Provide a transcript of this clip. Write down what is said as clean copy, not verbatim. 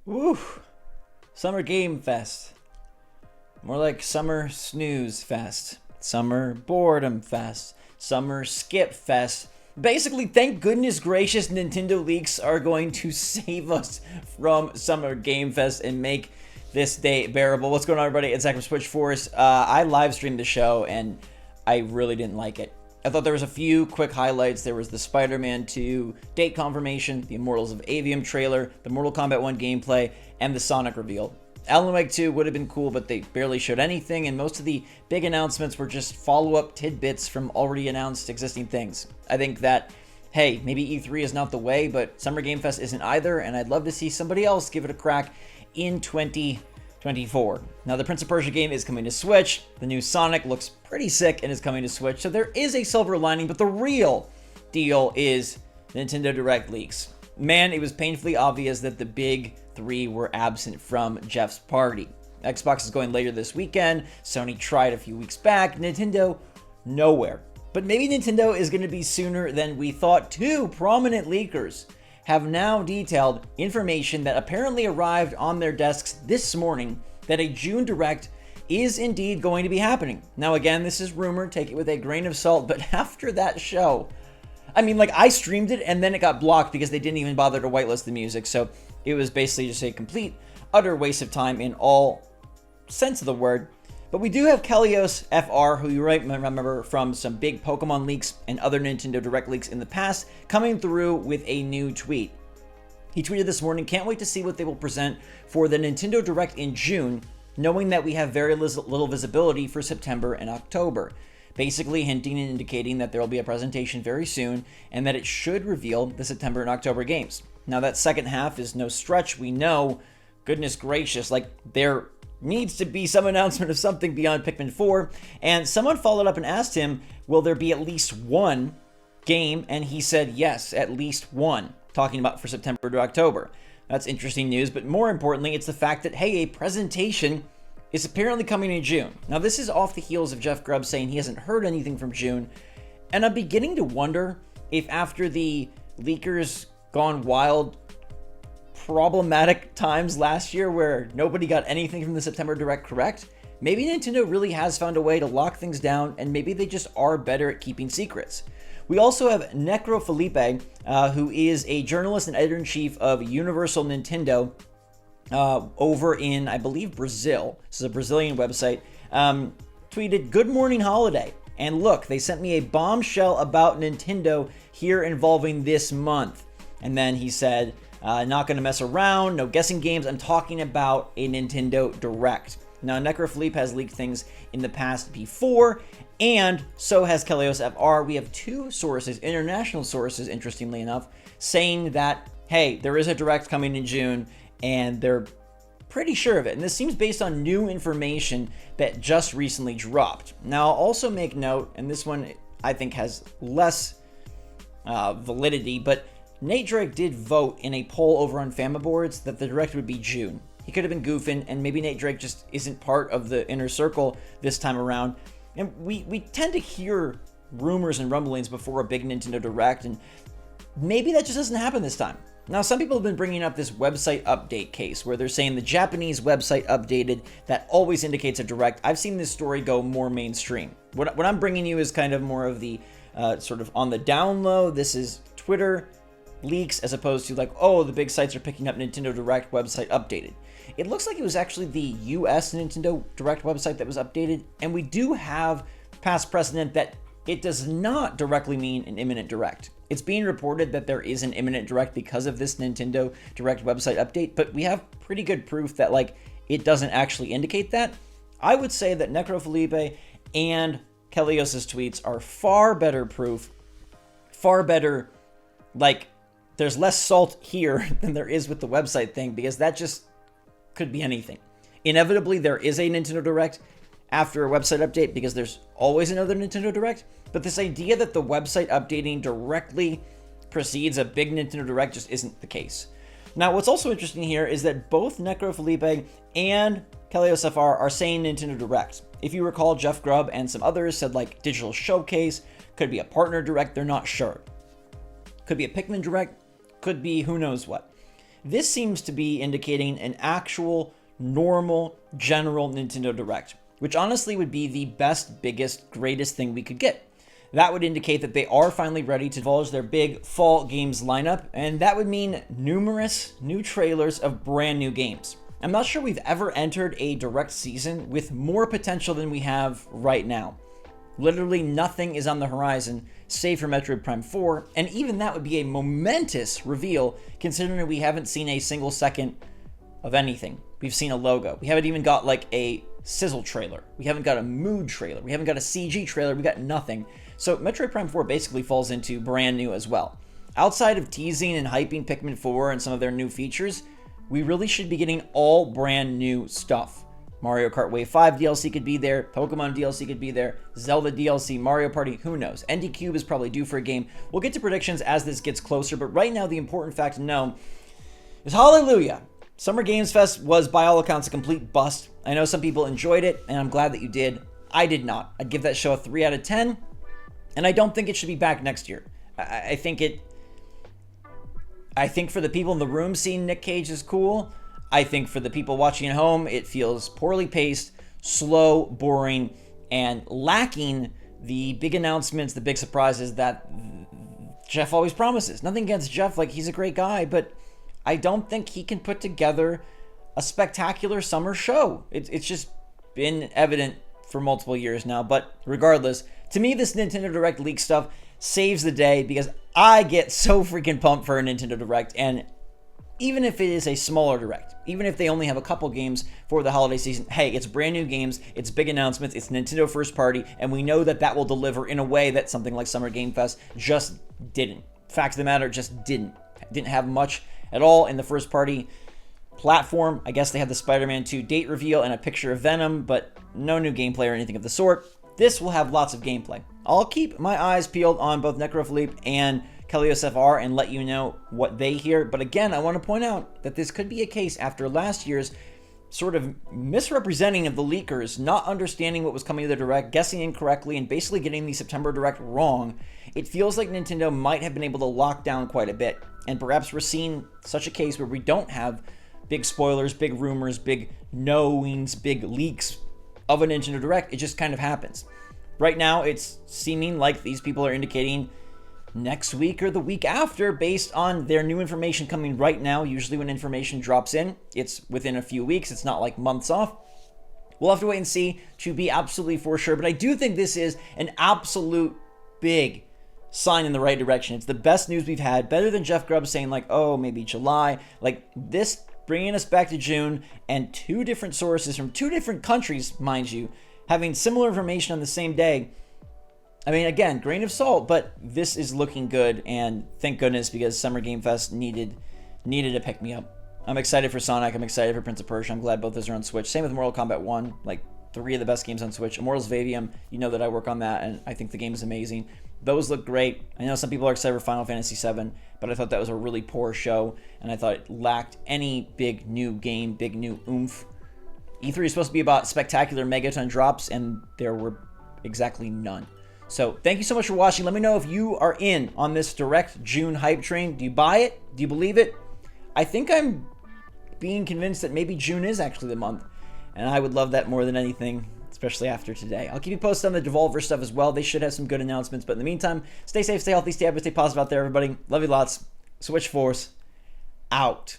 Woo! Summer Game Fest. More like Summer Snooze Fest. Summer Boredom Fest. Summer Skip Fest. Basically, thank goodness gracious Nintendo leaks are going to save us from Summer Game Fest and make this day bearable. What's going on, everybody? It's Zach from SwitchForce. I live streamed the show and I really didn't like it. I thought there was a few quick highlights. There was the Spider-Man 2 date confirmation, the Immortals of Avium trailer, the Mortal Kombat 1 gameplay, and the Sonic reveal. Alan Wake 2 would have been cool, but they barely showed anything, and most of the big announcements were just follow-up tidbits from already announced existing things. I think that, hey, maybe E3 is not the way, but Summer Game Fest isn't either, and I'd love to see somebody else give it a crack in 2024. Now, the Prince of Persia game is coming to Switch. The new Sonic looks pretty sick and is coming to Switch, so there is a silver lining, but the real deal is Nintendo Direct leaks. Man, it was painfully obvious that the big three were absent from Jeff's party. Xbox is going later this weekend. Sony tried a few weeks back. Nintendo, nowhere. But maybe Nintendo is going to be sooner than we thought. Two prominent leakers have now detailed information that apparently arrived on their desks this morning that a June Direct is indeed going to be happening. Now, again, this is rumor. Take it with a grain of salt. But after that show, I mean, like, I streamed it and then it got blocked because they didn't even bother to whitelist the music. So it was basically just a complete, utter waste of time in all sense of the word. But we do have Kelios FR, who you might remember from some big Pokemon leaks and other Nintendo Direct leaks in the past, coming through with a new tweet. He tweeted this morning, "Can't wait to see what they will present for the Nintendo Direct in June, knowing that we have very little visibility for September and October." Basically hinting and indicating that there will be a presentation very soon and that it should reveal the September and October games. Now, that second half is no stretch. We know, goodness gracious, like, there needs to be some announcement of something beyond Pikmin 4. And someone followed up and asked him, will there be at least one game? And he said, yes, at least one, talking about for September to October. That's interesting news, but more importantly, it's the fact that, hey, a presentation is apparently coming in June. Now, this is off the heels of Jeff Grubb saying he hasn't heard anything from June, and I'm beginning to wonder if after the leakers gone wild problematic times last year where nobody got anything from the September Direct correct, maybe Nintendo really has found a way to lock things down, and maybe they just are better at keeping secrets. We also have Necro Felipe, who is a journalist and editor-in-chief of Universal Nintendo, over in, I believe, Brazil. This is a Brazilian website. Tweeted, "Good morning, holiday. And look, they sent me a bombshell about Nintendo here involving this month." And then he said, "Not going to mess around. No guessing games. I'm talking about a Nintendo Direct." Now, Necrofleep has leaked things in the past before, and so has Kelios FR. We have two sources, international sources, interestingly enough, saying that, hey, there is a Direct coming in June, and they're pretty sure of it. And this seems based on new information that just recently dropped. Now, I'll also make note, and this one I think has less validity, but Nate Drake did vote in a poll over on Famaboards that the Direct would be June. He could have been goofing, and maybe Nate Drake just isn't part of the inner circle this time around. And we tend to hear rumors and rumblings before a big Nintendo Direct, and maybe that just doesn't happen this time. Now, some people have been bringing up this website update case where they're saying the Japanese website updated. That always indicates a Direct. I've seen this story go more mainstream. What I'm bringing you is kind of more of the sort of on the down low. This is Twitter leaks as opposed to like, oh, the big sites are picking up Nintendo Direct website updated. It looks like it was actually the US Nintendo Direct website that was updated, and we do have past precedent that it does not directly mean an imminent Direct. It's being reported that there is an imminent Direct because of this Nintendo Direct website update, but we have pretty good proof that, like, it doesn't actually indicate that. I would say that Necro Felipe and Kelios' tweets are far better proof, far better, like, there's less salt here than there is with the website thing, because that just could be anything. Inevitably, there is a Nintendo Direct after a website update because there's always another Nintendo Direct, but this idea that the website updating directly precedes a big Nintendo Direct just isn't the case. Now, what's also interesting here is that both Necro Felipe and Kelios FR are saying Nintendo Direct. If you recall, Jeff Grubb and some others said like digital showcase, could be a partner Direct, they're not sure. Could be a Pikmin Direct, could be who knows what. this seems to be indicating an actual, normal, general Nintendo Direct, which honestly would be the best, biggest, greatest thing we could get. That would indicate that they are finally ready to divulge their big fall games lineup, and that would mean numerous new trailers of brand new games. I'm not sure we've ever entered a Direct season with more potential than we have right now. Literally nothing is on the horizon, save for Metroid Prime 4, and even that would be a momentous reveal considering we haven't seen a single second of anything. We've seen a logo. We haven't even got like a sizzle trailer. We haven't got a mood trailer. We haven't got a CG trailer. We got nothing. So Metroid Prime 4 basically falls into brand new as well. Outside of teasing and hyping Pikmin 4 and some of their new features, we really should be getting all brand new stuff. Mario Kart Wave 5 DLC could be there, Pokemon DLC could be there, Zelda DLC, Mario Party, who knows. ND Cube is probably due for a game. We'll get to predictions as this gets closer, but right now the important fact to know is hallelujah. Summer Games Fest was by all accounts a complete bust. I know some people enjoyed it, and I'm glad that you did. I did not. I'd give that show a 3 out of 10, and I don't think it should be back next year. I think for the people in the room, seeing Nick Cage is cool. I think for the people watching at home, it feels poorly paced, slow, boring, and lacking the big announcements, the big surprises that Jeff always promises. Nothing against Jeff, like he's a great guy, but I don't think he can put together a spectacular summer show. It's just been evident for multiple years now, but regardless, to me, this Nintendo Direct leak stuff saves the day because I get so freaking pumped for a Nintendo Direct, and even if it is a smaller Direct, even if they only have a couple games for the holiday season, hey, it's brand new games, it's big announcements, it's Nintendo first party, and we know that that will deliver in a way that something like Summer Game Fest just didn't. Fact of the matter, just didn't. Didn't have much at all in the first party platform. I guess they had the Spider-Man 2 date reveal and a picture of Venom, but no new gameplay or anything of the sort. This will have lots of gameplay. I'll keep my eyes peeled on both Necrophilippe and Kelios FR and let you know what they hear. But again, I want to point out that this could be a case after last year's sort of misrepresenting of the leakers, not understanding what was coming to the Direct, guessing incorrectly, and basically getting the September Direct wrong. It feels like Nintendo might have been able to lock down quite a bit. And perhaps we're seeing such a case where we don't have big spoilers, big rumors, big knowings, big leaks of a Nintendo Direct. It just kind of happens. Right now, it's seeming like these people are indicating next week or the week after based on their new information coming right now. Usually when information drops in, it's within a few weeks. It's not like months off. We'll have to wait and see to be absolutely for sure. But I do think this is an absolute big sign in the right direction. It's the best news we've had. Better than Jeff Grubb saying like, oh, maybe July. Like this bringing us back to June, and two different sources from two different countries, mind you, having similar information on the same day. I mean, again, grain of salt, but this is looking good, and thank goodness, because Summer Game Fest needed to pick me up. I'm excited for Sonic. I'm excited for Prince of Persia. I'm glad both those are on Switch. Same with Mortal Kombat 1, like 3 of the best games on Switch. Immortals Vavium, you know that I work on that, and I think the game is amazing. Those look great. I know some people are excited for Final Fantasy VII, but I thought that was a really poor show, and I thought it lacked any big new game, big new oomph. E3 is supposed to be about spectacular megaton drops, and there were exactly none. So thank you so much for watching. Let me know if you are in on this Direct June hype train. Do you buy it? Do you believe it? I think I'm being convinced that maybe June is actually the month, and I would love that more than anything, especially after today. I'll keep you posted on the Devolver stuff as well. They should have some good announcements, but in the meantime, stay safe, stay healthy, stay happy, stay positive out there, everybody. Love you lots. SwitchForce out.